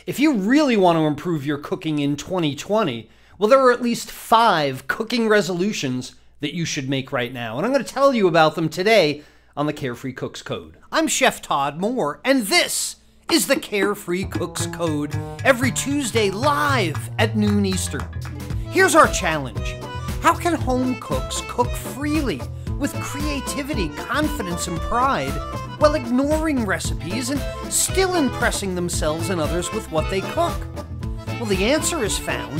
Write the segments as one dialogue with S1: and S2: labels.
S1: If you really want to improve your cooking in 2020, well, there are at least 5 cooking resolutions that you should make right now. And I'm going to tell you about them today on the Carefree Cooks Code. I'm Chef Todd Moore, and this is the Carefree Cooks Code, every Tuesday live at noon Eastern. Here's our challenge. How can home cooks cook freely with creativity, confidence, and pride while ignoring recipes and still impressing themselves and others with what they cook? Well, the answer is found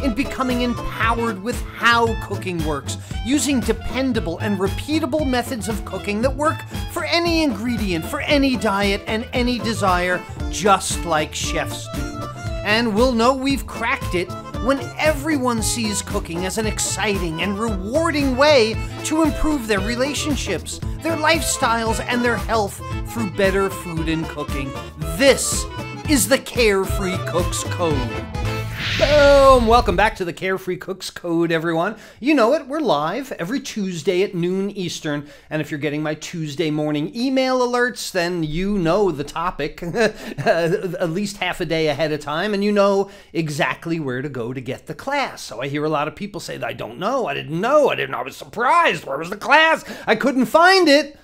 S1: in becoming empowered with how cooking works, using dependable and repeatable methods of cooking that work for any ingredient, for any diet, and any desire, just like chefs do. And we'll know we've cracked it when everyone sees cooking as an exciting and rewarding way to improve their relationships, their lifestyles, and their health through better food and cooking. This is the Carefree Cooks Code. Boom! Welcome back to the Carefree Cooks Code, everyone. You know it, we're live every Tuesday at noon Eastern, and if you're getting my Tuesday morning email alerts, then you know the topic at least half a day ahead of time, and you know exactly where to go to get the class. So I hear a lot of people say, I don't know, I didn't know, I was surprised, where was the class? I couldn't find it.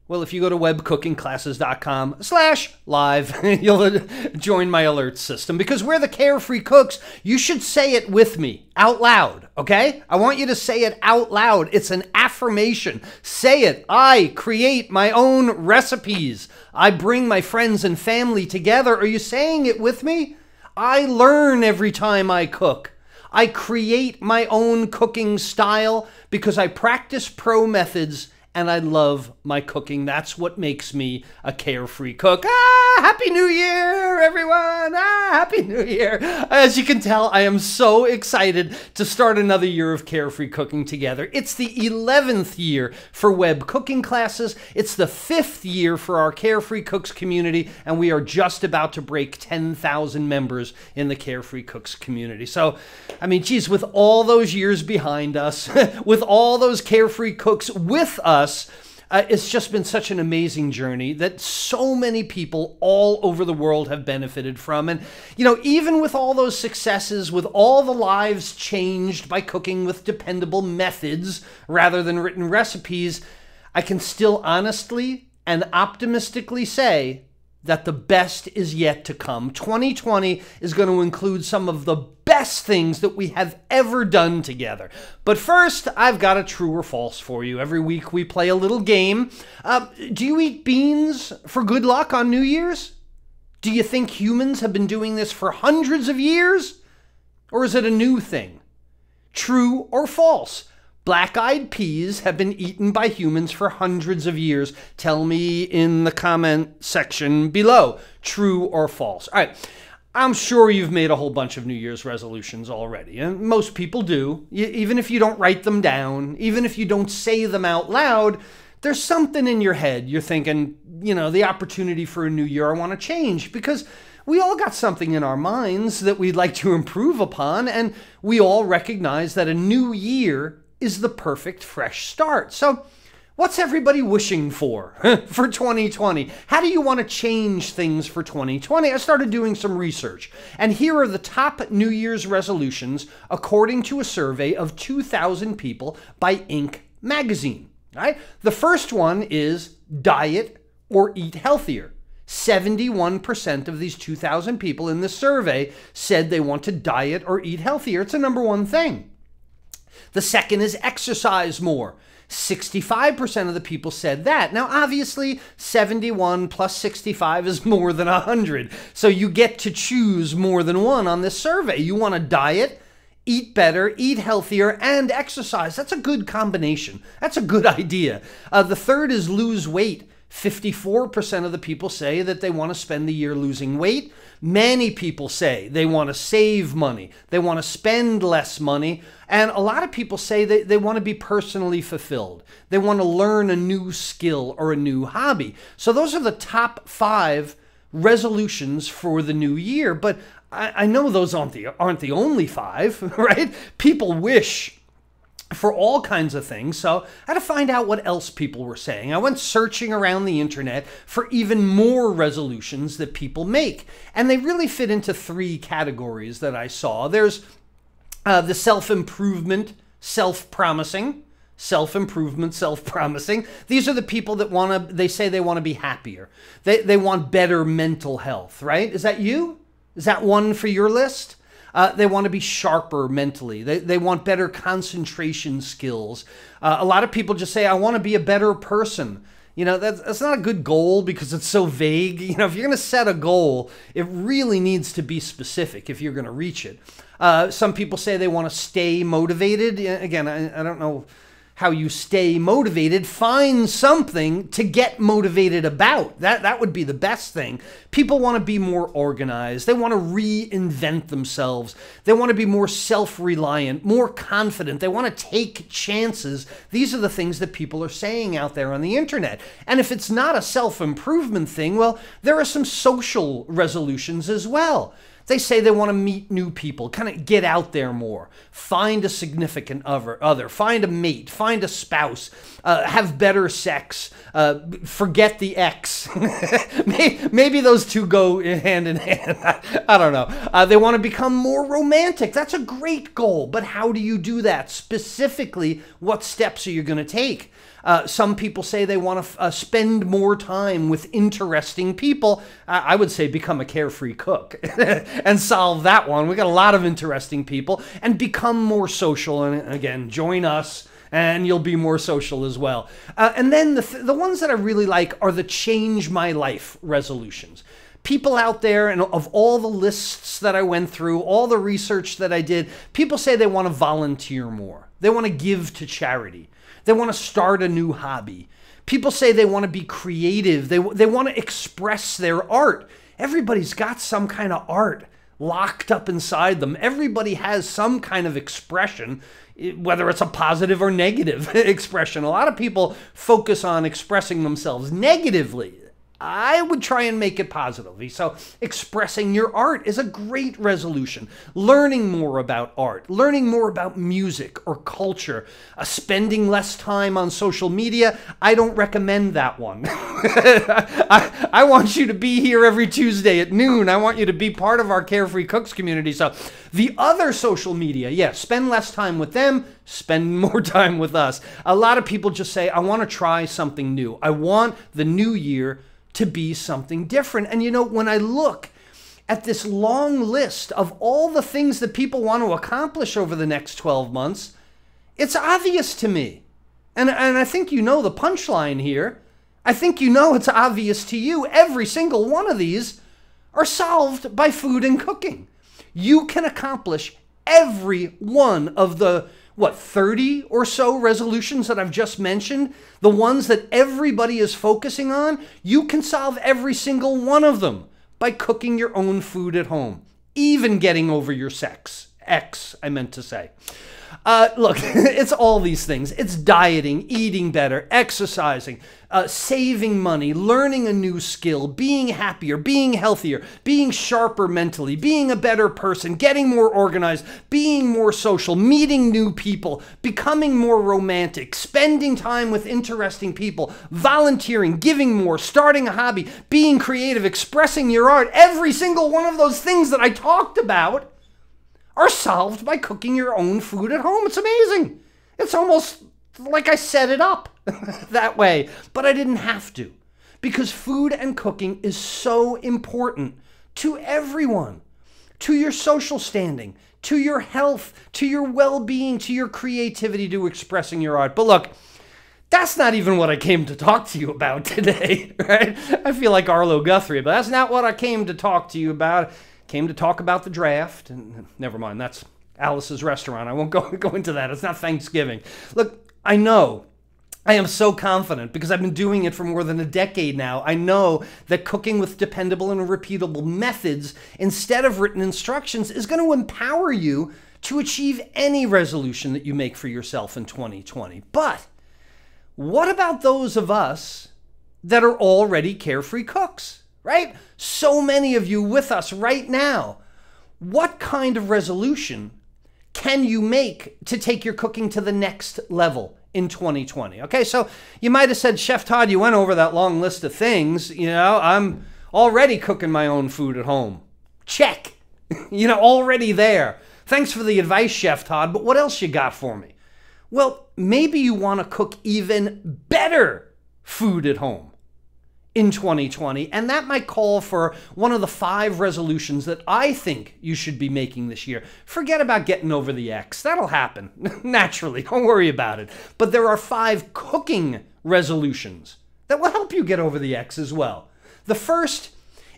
S1: Well, if you go to webcookingclasses.com/live, you'll join my alert system, because we're the Carefree Cooks. You should say it with me out loud, okay? I want you to say it out loud. It's an affirmation. Say it. I create my own recipes. I bring my friends and family together. Are you saying it with me? I learn every time I cook. I create my own cooking style because I practice pro methods and I love my cooking. That's what makes me a carefree cook. Happy New Year, everyone. Happy New Year. As you can tell, I am so excited to start another year of carefree cooking together. It's the 11th year for web cooking classes. It's the 5th year for our Carefree Cooks community, and we are just about to break 10,000 members in the Carefree Cooks community. So, I mean, geez, with all those years behind us, with all those carefree cooks with us, it's just been such an amazing journey that so many people all over the world have benefited from. And, you know, even with all those successes, with all the lives changed by cooking with dependable methods rather than written recipes, I can still honestly and optimistically say that the best is yet to come. 2020 is going to include some of the best things that we have ever done together. But first, I've got a true or false for you. Every week we play a little game. Do you eat beans for good luck on New Year's? Do you think humans have been doing this for hundreds of years? Or is it a new thing? True or false? Black-eyed peas have been eaten by humans for hundreds of years. Tell me in the comment section below, true or false. All right, I'm sure you've made a whole bunch of New Year's resolutions already, and most people do. Even if you don't write them down, even if you don't say them out loud, there's something in your head. You're thinking, you know, the opportunity for a new year, I want to change, because we all got something in our minds that we'd like to improve upon, and we all recognize that a new year is the perfect fresh start. So what's everybody wishing for for 2020? How do you want to change things for 2020? I started doing some research, and here are the top New Year's resolutions according to a survey of 2,000 people by Inc. magazine. Right? The first one is diet or eat healthier. 71% of these 2,000 people in this survey said they want to diet or eat healthier. It's a number one thing. The second is exercise more. 65% of the people said that. Now, obviously, 71 plus 65 is more than 100. So you get to choose more than one on this survey. You want to diet, eat better, eat healthier, and exercise. That's a good combination. That's a good idea. The third is lose weight. 54% of the people say that they want to spend the year losing weight. Many people say they want to save money. They want to spend less money. And a lot of people say they want to be personally fulfilled. They want to learn a new skill or a new hobby. So those are the top 5 resolutions for the new year. But I know those aren't the only 5, right? People wish for all kinds of things. So I had to find out what else people were saying. I went searching around the internet for even more resolutions that people make. And they really fit into three categories that I saw. There's the self-improvement, self-promising. Self-improvement, self-promising. These are the people that they say they want to be happier. They want better mental health, right? Is that you? Is that one for your list? They want to be sharper mentally. They want better concentration skills. A lot of people just say, I want to be a better person. You know, that's not a good goal because it's so vague. You know, if you're going to set a goal, it really needs to be specific if you're going to reach it. Some people say they want to stay motivated. Again, I don't know how you stay motivated. Find something to get motivated about. That would be the best thing. People want to be more organized. They want to reinvent themselves. They want to be more self-reliant, more confident. They want to take chances. These are the things that people are saying out there on the internet. And if it's not a self-improvement thing, well, there are some social resolutions as well. They say they want to meet new people, kind of get out there more, find a significant other, find a mate, find a spouse, have better sex, forget the ex. Maybe those two go hand in hand. I don't know. They want to become more romantic. That's a great goal, but how do you do that? Specifically, what steps are you going to take? Some people say they want to spend more time with interesting people. I would say become a carefree cook and solve that one. We got a lot of interesting people, and become more social. And again, join us and you'll be more social as well. And then the ones that I really like are the change my life resolutions. People out there, and of all the lists that I went through, all the research that I did, people say they want to volunteer more. They want to give to charity. They want to start a new hobby. People say they want to be creative. They want to express their art. Everybody's got some kind of art locked up inside them. Everybody has some kind of expression, whether it's a positive or negative expression. A lot of people focus on expressing themselves negatively. I would try and make it positively. So expressing your art is a great resolution. Learning more about art, learning more about music or culture, spending less time on social media. I don't recommend that one. I want you to be here every Tuesday at noon. I want you to be part of our Carefree Cooks community. So the other social media, yeah, spend less time with them, spend more time with us. A lot of people just say, I want to try something new. I want the new year to be something different. And you know, when I look at this long list of all the things that people want to accomplish over the next 12 months, it's obvious to me. And I think you know the punchline here. I think you know it's obvious to you. Every single one of these are solved by food and cooking. You can accomplish every one of the 30 or so resolutions that I've just mentioned, the ones that everybody is focusing on. You can solve every single one of them by cooking your own food at home, even getting over your ex, I meant to say. Look, it's all these things. It's dieting, eating better, exercising, saving money, learning a new skill, being happier, being healthier, being sharper mentally, being a better person, getting more organized, being more social, meeting new people, becoming more romantic, spending time with interesting people, volunteering, giving more, starting a hobby, being creative, expressing your art. Every single one of those things that I talked about are solved by cooking your own food at home. It's amazing. It's almost like I set it up that way, but I didn't have to, because food and cooking is so important to everyone, to your social standing, to your health, to your well-being, to your creativity, to expressing your art. But look, that's not even what I came to talk to you about today, right? I feel like Arlo Guthrie, but that's not what I came to talk to you about. Came to talk about the draft, and never mind, that's Alice's restaurant. I won't go into that. It's not Thanksgiving. Look, I know, I am so confident because I've been doing it for more than a decade now. I know that cooking with dependable and repeatable methods instead of written instructions is going to empower you to achieve any resolution that you make for yourself in 2020. But what about those of us that are already carefree cooks? Right? So many of you with us right now. What kind of resolution can you make to take your cooking to the next level in 2020? Okay, so you might have said, Chef Todd, you went over that long list of things. I'm already cooking my own food at home. Check. Already there. Thanks for the advice, Chef Todd, but what else you got for me? Well, maybe you want to cook even better food at home in 2020, and that might call for one of the 5 resolutions that I think you should be making this year. Forget about getting over the X. That'll happen naturally. Don't worry about it. But there are 5 cooking resolutions that will help you get over the X as well. The first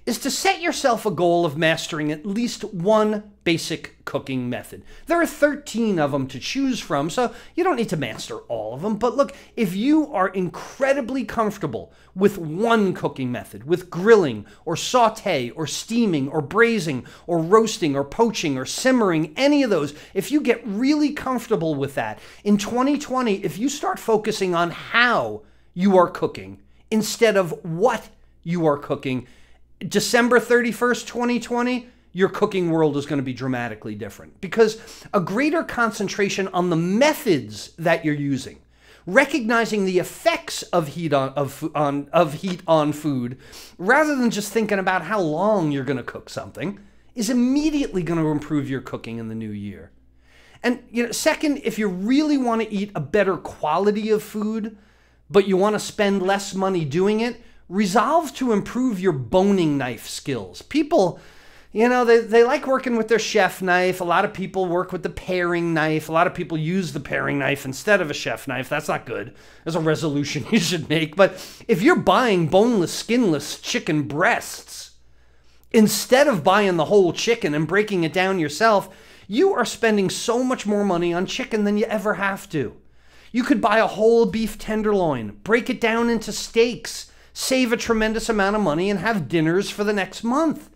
S1: is to set yourself a goal of mastering at least one basic cooking method. There are 13 of them to choose from, so you don't need to master all of them. But look, if you are incredibly comfortable with one cooking method, with grilling or saute or steaming or braising or roasting or poaching or simmering, any of those, if you get really comfortable with that, in 2020, if you start focusing on how you are cooking instead of what you are cooking, December 31st, 2020, your cooking world is going to be dramatically different, because a greater concentration on the methods that you're using, recognizing the effects of heat on food, rather than just thinking about how long you're going to cook something, is immediately going to improve your cooking in the new year. And second, if you really want to eat a better quality of food, but you want to spend less money doing it, resolve to improve your boning knife skills. People, they like working with their chef knife. A lot of people work with the paring knife. A lot of people use the paring knife instead of a chef knife. That's not good. There's a resolution you should make. But if you're buying boneless, skinless chicken breasts, instead of buying the whole chicken and breaking it down yourself, you are spending so much more money on chicken than you ever have to. You could buy a whole beef tenderloin, break it down into steaks, save a tremendous amount of money, and have dinners for the next month.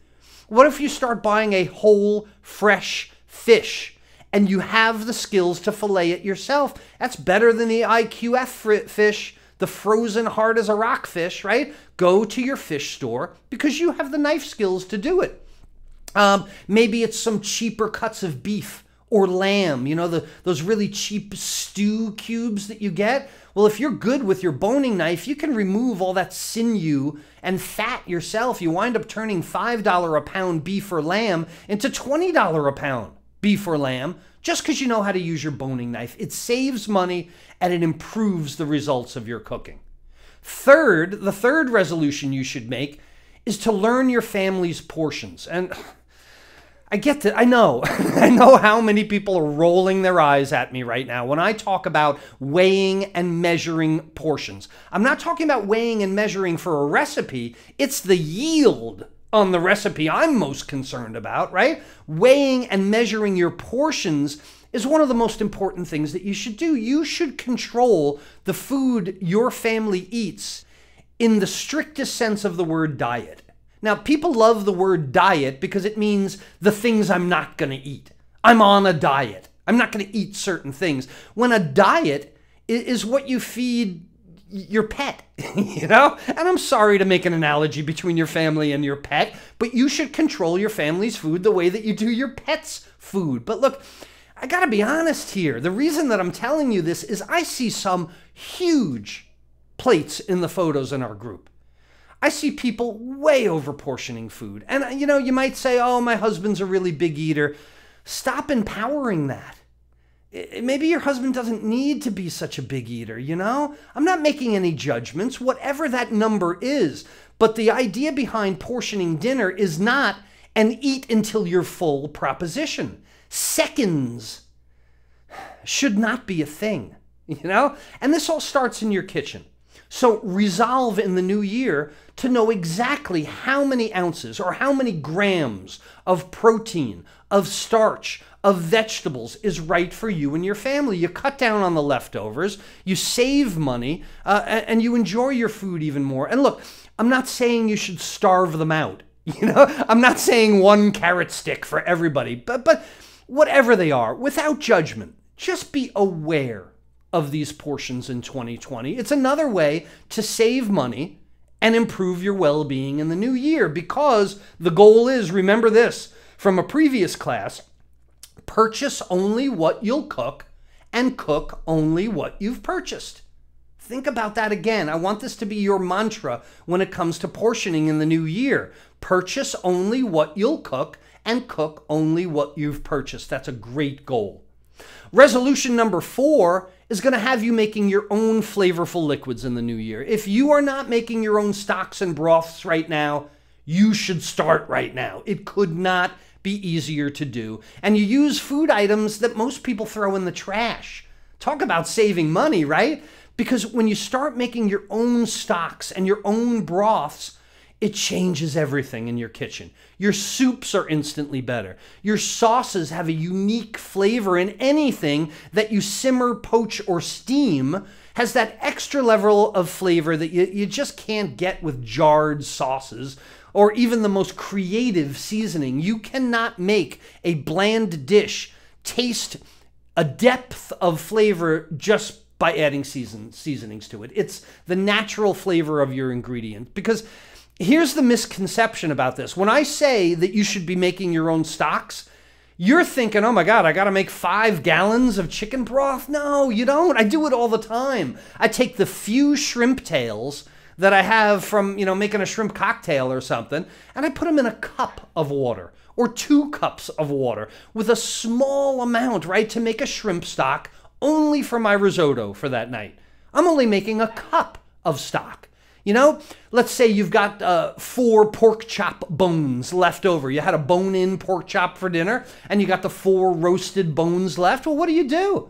S1: What if you start buying a whole, fresh fish and you have the skills to fillet it yourself? That's better than the IQF fish, the frozen hard as a rock fish, right? Go to your fish store because you have the knife skills to do it. Maybe it's some cheaper cuts of beef or lamb, those really cheap stew cubes that you get. Well, if you're good with your boning knife, you can remove all that sinew and fat yourself. You wind up turning $5 a pound beef or lamb into $20 a pound beef or lamb just because you know how to use your boning knife. It saves money and it improves the results of your cooking. The third resolution you should make is to learn your family's portions. And I get that. I know. I know how many people are rolling their eyes at me right now when I talk about weighing and measuring portions. I'm not talking about weighing and measuring for a recipe. It's the yield on the recipe I'm most concerned about, right? Weighing and measuring your portions is one of the most important things that you should do. You should control the food your family eats in the strictest sense of the word diet. Now, people love the word diet because it means the things I'm not going to eat. I'm on a diet. I'm not going to eat certain things. When a diet is what you feed your pet, And I'm sorry to make an analogy between your family and your pet, but you should control your family's food the way that you do your pet's food. But look, I got to be honest here. The reason that I'm telling you this is I see some huge plates in the photos in our group. I see people way over portioning food. And, you might say, oh, my husband's a really big eater. Stop empowering that. Maybe your husband doesn't need to be such a big eater, I'm not making any judgments, whatever that number is. But the idea behind portioning dinner is not an eat until you're full proposition. Seconds should not be a thing, And this all starts in your kitchen. So resolve in the new year to know exactly how many ounces or how many grams of protein, of starch, of vegetables is right for you and your family. You cut down on the leftovers, you save money, and you enjoy your food even more. And look, I'm not saying you should starve them out. I'm not saying one carrot stick for everybody, but whatever they are, without judgment, just be aware of these portions in 2020. It's another way to save money and improve your well-being in the new year, because the goal is, remember this from a previous class, Purchase only what you'll cook and cook only what you've purchased. Think about that again. I want this to be your mantra when it comes to portioning in the new year. Purchase only what you'll cook and cook only what you've purchased. That's a great goal. Resolution number 4 is going to have you making your own flavorful liquids in the new year. If you are not making your own stocks and broths right now, you should start right now. It could not be easier to do. And you use food items that most people throw in the trash. Talk about saving money, right? Because when you start making your own stocks and your own broths, it changes everything in your kitchen. Your soups are instantly better. Your sauces have a unique flavor, and anything that you simmer, poach, or steam has that extra level of flavor that you just can't get with jarred sauces or even the most creative seasoning. You cannot make a bland dish taste a depth of flavor just by adding seasonings to it. It's the natural flavor of your ingredient. Because here's the misconception about this. When I say that you should be making your own stocks, you're thinking, oh my God, I got to make 5 gallons of chicken broth. No, you don't. I do it all the time. I take the few shrimp tails that I have from, making a shrimp cocktail or something, and I put them in a cup of water or 2 cups of water with a small amount, right, to make a shrimp stock only for my risotto for that night. I'm only making a cup of stock. Let's say you've got 4 pork chop bones left over. You had a bone-in pork chop for dinner, and you got the 4 roasted bones left. Well, what do?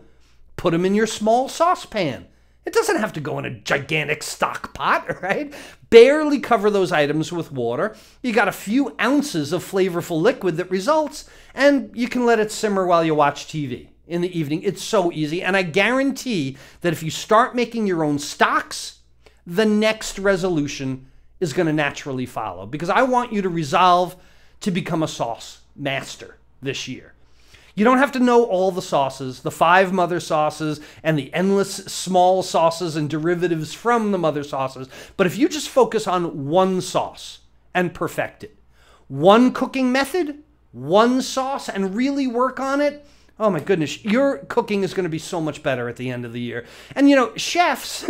S1: Put them in your small saucepan. It doesn't have to go in a gigantic stock pot, right? Barely cover those items with water. You got a few ounces of flavorful liquid that results, and you can let it simmer while you watch TV in the evening. It's so easy, and I guarantee that if you start making your own stocks, the next resolution is going to naturally follow, because I want you to resolve to become a sauce master this year. You don't have to know all the sauces, the 5 mother sauces and the endless small sauces and derivatives from the mother sauces. But if you just focus on one sauce and perfect it, one cooking method, one sauce, and really work on it, oh my goodness, your cooking is going to be so much better at the end of the year. And chefs,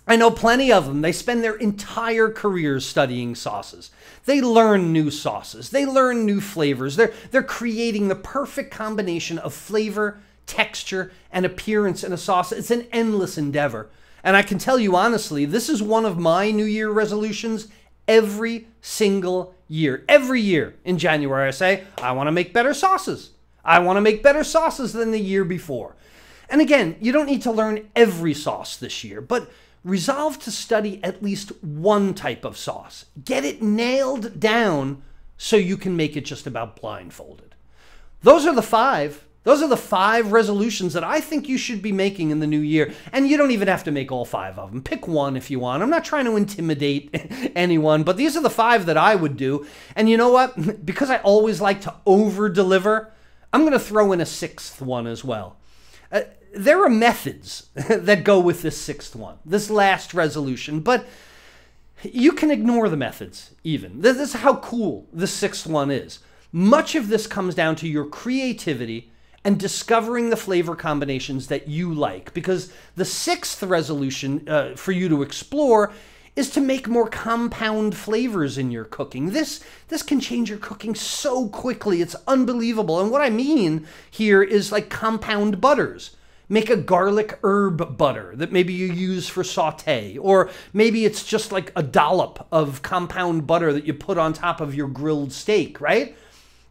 S1: I know plenty of them. They spend their entire careers studying sauces. They learn new sauces. They learn new flavors. They're creating the perfect combination of flavor, texture, and appearance in a sauce. It's an endless endeavor. And I can tell you honestly, this is one of my New Year resolutions every single year. Every year in January, I say, I want to make better sauces. I want to make better sauces than the year before. And again, you don't need to learn every sauce this year, but resolve to study at least one type of sauce. Get it nailed down so you can make it just about blindfolded. Those are the 5 resolutions that I think you should be making in the new year. And you don't even have to make all 5 of them. Pick one if you want. I'm not trying to intimidate anyone, but these are the 5 that I would do. And you know what? Because I always like to over-deliver, I'm going to throw in a 6th one as well. There are methods that go with this 6th one, this last resolution, but you can ignore the methods even. This is how cool the 6th one is. Much of this comes down to your creativity and discovering the flavor combinations that you like, because the 6th resolution for you to explore is to make more compound flavors in your cooking. This can change your cooking so quickly. It's unbelievable. And what I mean here is like compound butters. Make a garlic herb butter that maybe you use for sauté, or maybe it's just like a dollop of compound butter that you put on top of your grilled steak, right?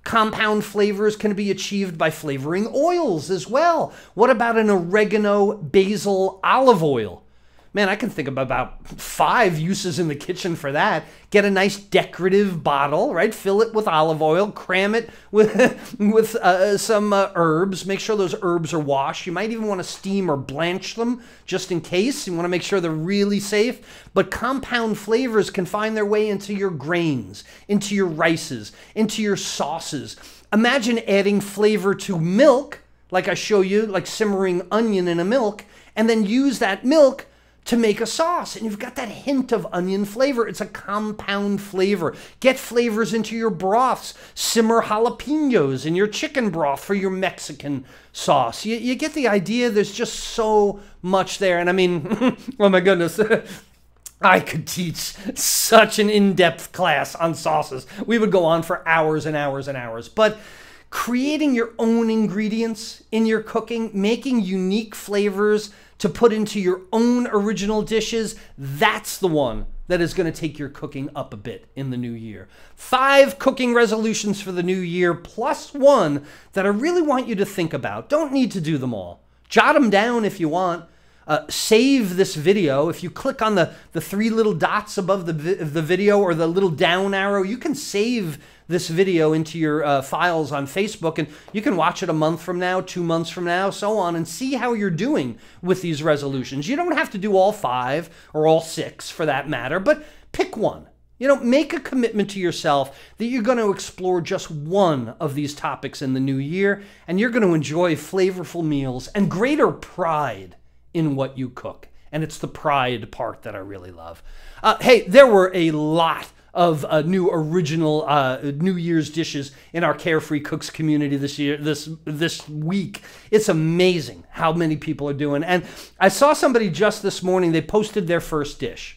S1: Compound flavors can be achieved by flavoring oils as well. What about an oregano, basil, olive oil? Man, I can think of about 5 uses in the kitchen for that. Get a nice decorative bottle, right? Fill it with olive oil, cram it with some herbs. Make sure those herbs are washed. You might even want to steam or blanch them just in case. You want to make sure they're really safe. But compound flavors can find their way into your grains, into your rices, into your sauces. Imagine adding flavor to milk, like I show you, like simmering onion in a milk, and then use that milk to make a sauce. And you've got that hint of onion flavor. It's a compound flavor. Get flavors into your broths. Simmer jalapenos in your chicken broth for your Mexican sauce. You get the idea. There's just so much there. And I mean, oh my goodness. I could teach such an in-depth class on sauces. We would go on for hours and hours and hours. But creating your own ingredients in your cooking, making unique flavors to put into your own original dishes, that's the one that is going to take your cooking up a bit in the new year. 5 cooking resolutions for the new year, plus one that I really want you to think about. Don't need to do them all. Jot them down if you want. Save this video. If you click on the 3 little dots above the video or the little down arrow, you can save this video into your files on Facebook, and you can watch it a month from now, 2 months from now, so on, and see how you're doing with these resolutions. You don't have to do all 5 or all 6 for that matter, but pick one. You know, make a commitment to yourself that you're going to explore just one of these topics in the new year, and you're going to enjoy flavorful meals and greater pride in what you cook. And it's the pride part that I really love. Hey, there were a lot of new original New Year's dishes in our Carefree Cooks community this week. It's amazing how many people are doing. And I saw somebody just this morning, they posted their first dish,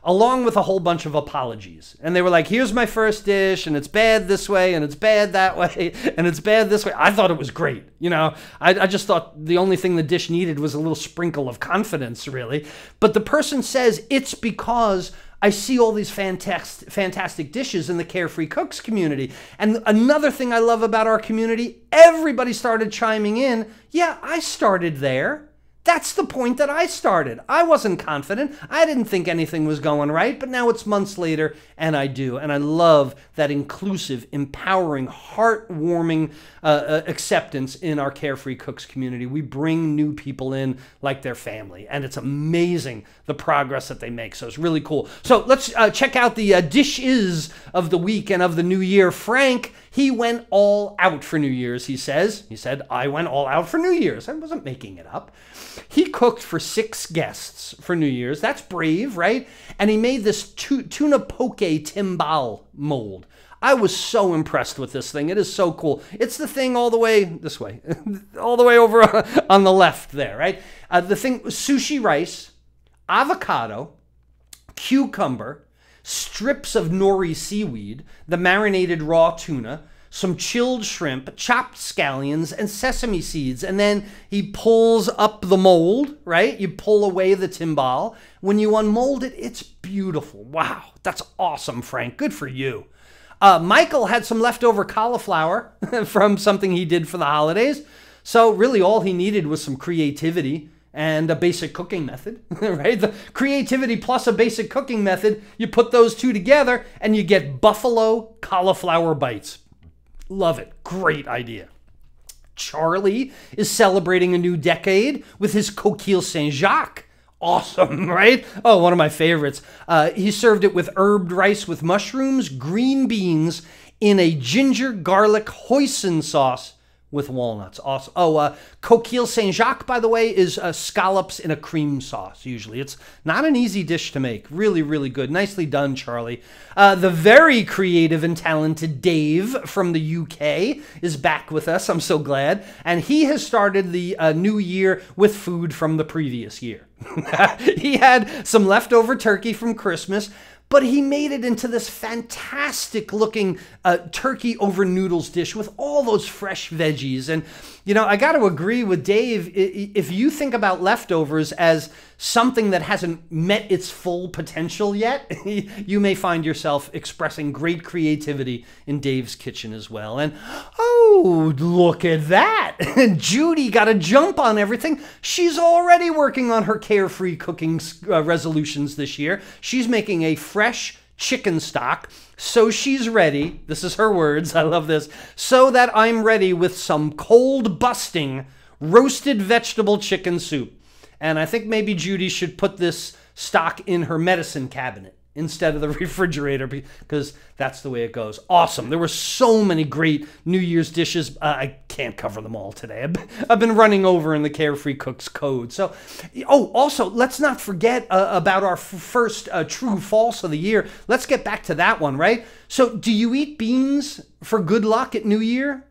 S1: along with a whole bunch of apologies. And they were like, here's my first dish, and it's bad this way, and it's bad that way, and it's bad this way. I thought it was great. You know, I just thought the only thing the dish needed was a little sprinkle of confidence, really. But the person says, it's because I see all these fantastic dishes in the Carefree Cooks community. And another thing I love about our community, everybody started chiming in. Yeah, I started there. That's the point that I started. I wasn't confident. I didn't think anything was going right, but now it's months later, and I do. And I love that inclusive, empowering, heartwarming acceptance in our Carefree Cooks community. We bring new people in like their family, and it's amazing the progress that they make. So it's really cool. So let's check out the dishes of the week and of the new year. Frank, he went all out for New Year's, he says. He said, I went all out for New Year's. I wasn't making it up. He cooked for 6 guests for New Year's. That's brave, right? And he made this tuna poke timbal mold. I was so impressed with this thing. It is so cool. It's the thing all the way this way, all the way over on the left there, right? The thing, sushi rice, avocado, cucumber, strips of nori seaweed, the marinated raw tuna, some chilled shrimp, chopped scallions, and sesame seeds. And then he pulls up the mold, right? You pull away the timbal. When you unmold it, it's beautiful. Wow, that's awesome, Frank. Good for you. Michael had some leftover cauliflower from something he did for the holidays. So really all he needed was some creativity and a basic cooking method, right? The creativity plus a basic cooking method, you put those two together and you get buffalo cauliflower bites. Love it. Great idea. Charlie is celebrating a new decade with his Coquilles Saint-Jacques. Awesome, right? Oh, one of my favorites. He served it with herbed rice with mushrooms, green beans, in a ginger garlic hoisin sauce with walnuts. Awesome. Oh, Coquilles Saint-Jacques, by the way, is scallops in a cream sauce, usually. It's not an easy dish to make. Really, really good. Nicely done, Charlie. The very creative and talented Dave from the UK is back with us. I'm so glad. And he has started the new year with food from the previous year. He had some leftover turkey from Christmas, but he made it into this fantastic looking turkey over noodles dish with all those fresh veggies. And, you know, I got to agree with Dave. If you think about leftovers as something that hasn't met its full potential yet, you may find yourself expressing great creativity in Dave's kitchen as well. And, oh, look at that. Judy got a jump on everything. She's already working on her carefree cooking resolutions this year. She's making a fresh chicken stock, so she's ready. This is her words. I love this. So that I'm ready with some cold busting roasted vegetable chicken soup. And I think maybe Judy should put this stock in her medicine cabinet instead of the refrigerator, because that's the way it goes. Awesome. There were so many great New Year's dishes. I can't cover them all today. I've been running over in the Carefree Cooks Code. So, also, let's not forget about our first true false of the year. Let's get back to that one, right? So, do you eat beans for good luck at New Year?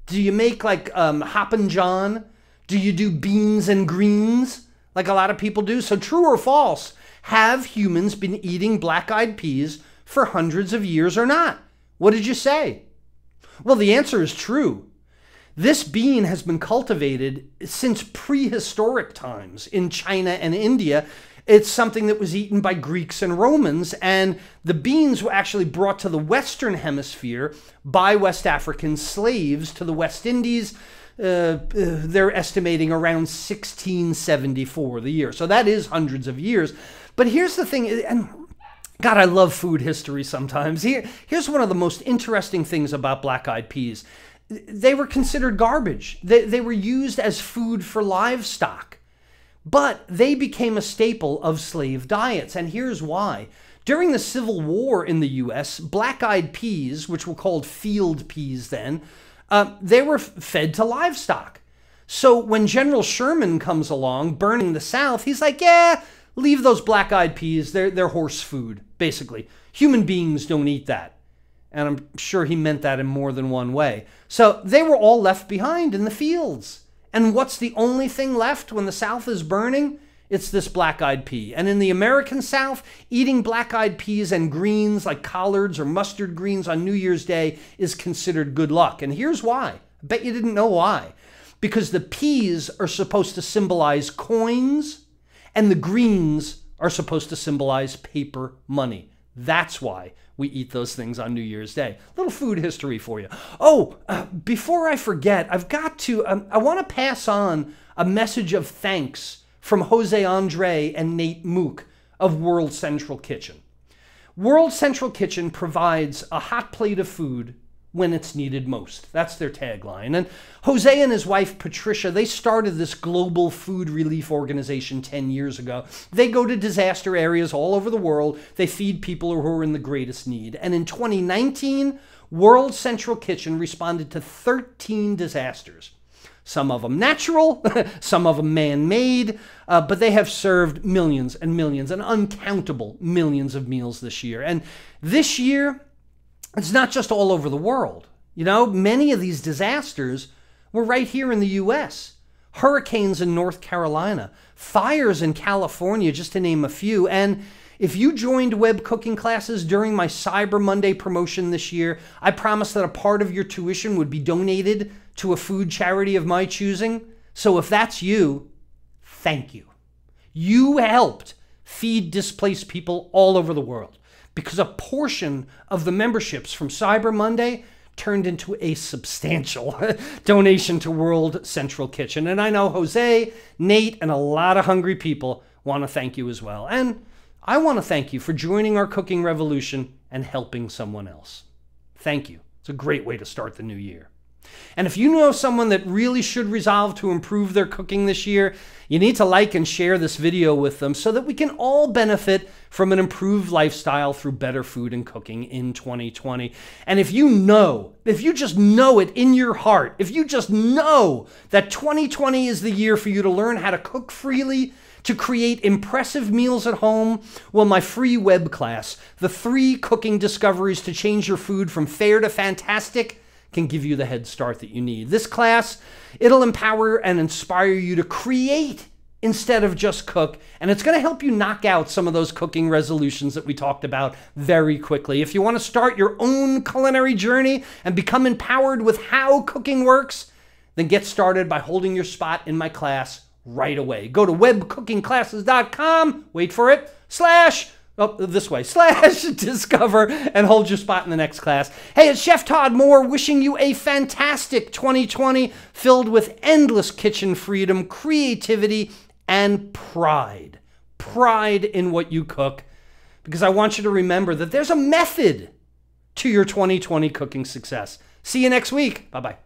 S1: Do you make like Hoppin' John? Do you do beans and greens like a lot of people do? So, true or false? Have humans been eating black-eyed peas for hundreds of years or not? What did you say? Well, the answer is true. This bean has been cultivated since prehistoric times in China and India. It's something that was eaten by Greeks and Romans, and the beans were actually brought to the Western Hemisphere by West African slaves to the West Indies. They're estimating around 1674 the year. So that is hundreds of years. But here's the thing, and God, I love food history sometimes. Here's one of the most interesting things about black-eyed peas. They were considered garbage. They were used as food for livestock. But they became a staple of slave diets, and here's why. During the Civil War in the U.S., black-eyed peas, which were called field peas then, they were fed to livestock. So when General Sherman comes along, burning the South, he's like, yeah, leave those black-eyed peas. They're horse food, basically. Human beings don't eat that. And I'm sure he meant that in more than one way. So they were all left behind in the fields. And what's the only thing left when the South is burning? It's this black-eyed pea. And in the American South, eating black-eyed peas and greens like collards or mustard greens on New Year's Day is considered good luck. And here's why. I bet you didn't know why. Because the peas are supposed to symbolize coins, and the greens are supposed to symbolize paper money. That's why we eat those things on New Year's Day. Little food history for you. Before I forget, I've got to, I want to pass on a message of thanks from Jose Andre and Nate Mook of World Central Kitchen. World Central Kitchen provides a hot plate of food when it's needed most. That's their tagline. And Jose and his wife, Patricia, they started this global food relief organization 10 years ago. They go to disaster areas all over the world. They feed people who are in the greatest need. And in 2019, World Central Kitchen responded to 13 disasters. Some of them natural, some of them man-made, but they have served millions and millions and uncountable millions of meals this year. And this year, it's not just all over the world. You know, many of these disasters were right here in the U.S. Hurricanes in North Carolina, fires in California, just to name a few. And if you joined web cooking classes during my Cyber Monday promotion this year, I promised that a part of your tuition would be donated to a food charity of my choosing. So if that's you, thank you. You helped feed displaced people all over the world, because a portion of the memberships from Cyber Monday turned into a substantial donation to World Central Kitchen. And I know Jose, Nate, and a lot of hungry people want to thank you as well. And I want to thank you for joining our cooking revolution and helping someone else. Thank you. It's a great way to start the new year. And if you know someone that really should resolve to improve their cooking this year, you need to like and share this video with them so that we can all benefit from an improved lifestyle through better food and cooking in 2020. And if you just know it in your heart, if you just know that 2020 is the year for you to learn how to cook freely, to create impressive meals at home, well, my free web class, The 3 Cooking Discoveries to Change Your Food from Fair to Fantastic, can give you the head start that you need. This class, it'll empower and inspire you to create instead of just cook, and it's going to help you knock out some of those cooking resolutions that we talked about very quickly. If you want to start your own culinary journey and become empowered with how cooking works, then get started by holding your spot in my class right away. Go to webcookingclasses.com, wait for it, /discover and hold your spot in the next class. Hey, it's Chef Todd Moore wishing you a fantastic 2020 filled with endless kitchen freedom, creativity, and pride. Pride in what you cook, because I want you to remember that there's a method to your 2020 cooking success. See you next week. Bye-bye.